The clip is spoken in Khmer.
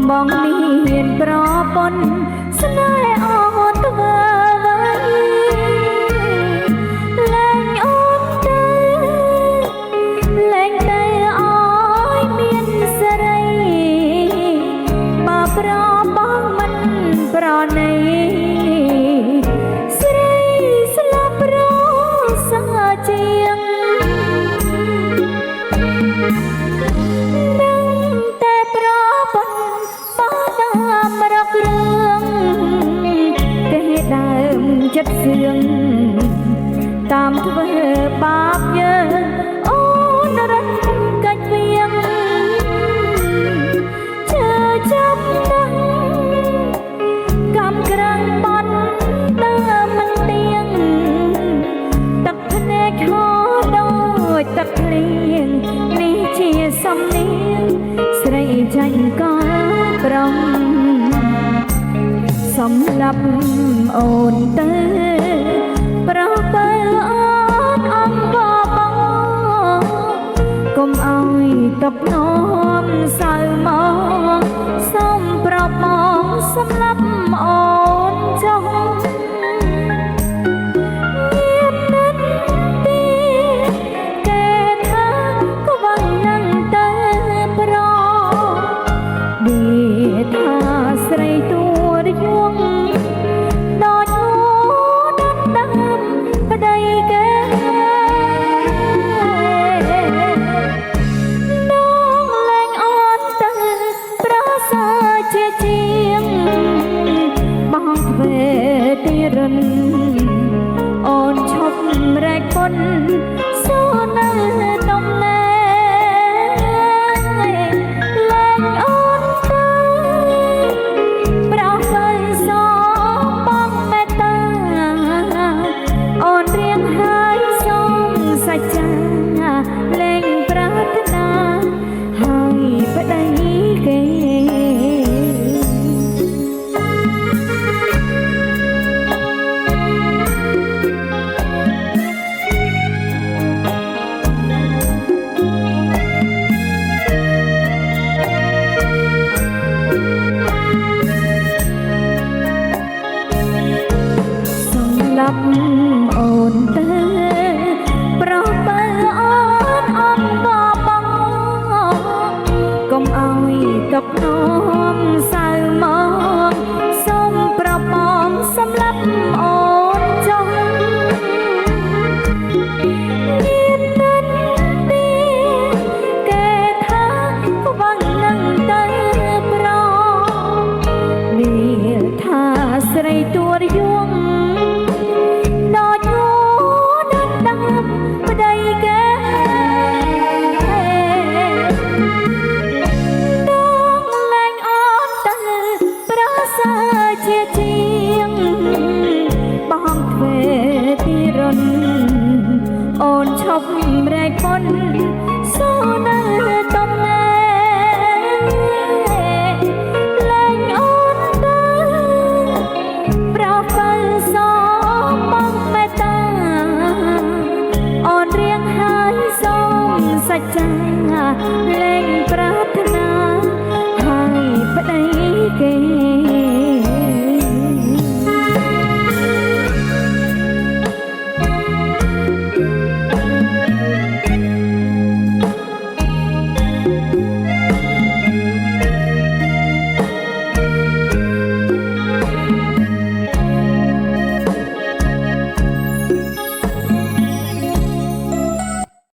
បងមានប្រពន្ធស្នេហ៍អូនទៅលែងអូនទៅលែងទៅអើយមានសេរីបើប្របងមិនប្រណីស្រីស្លាប់រសាជាងចិត្តសឿងតាមធ្វើបាបយើងអូនរត់កាច់វៀងជឿចាប់ណាស់កំក្រាំងបាត់ដើមមិនទៀងទឹកភ្នែកខដូចទឹកភ្លៀងនេះជាសំនៀងស្រីចាញ់ក៏ប្រងសម្រាប់អូនទៅប្របើអូនអង្គបងកុំឲ្យតបនាំសៅមកសូមប្របងសម្រាប់អូនចុះមាននិតទីគេថាក៏បងនឹងទៅប្រវាថាស្រីទួយងដូចអូនដើមប្តីគេនងលែងអូនទៅប្រសើរជាជាងបងធ្វើទីរិនអូនឈប់រែកពុនសូនៅនំណែលែងអូនទៅអូនរៀងហើយសូមសច្ចាលែងប្រាថ្នាហើយប្តីគេសម្រាប់អូនទៅប្របើអូនអង្គបងកុំឲ្យតបនាំសៅមកសូមប្របងសម្រាប់អូនចុះមាននិតទីគេថាក៏បងនឹងទៅប្រមានថាស្រីទួយងជាជាងបងធ្វើទីរុនអូនឈប់រែកពុនសូនៅតំណែលែងអូនទៅប្របើសូមបងមេត្តាអូនរៀងហើយសូមសច្ចាលែងប្រាថ្នាហើយប្តីគេ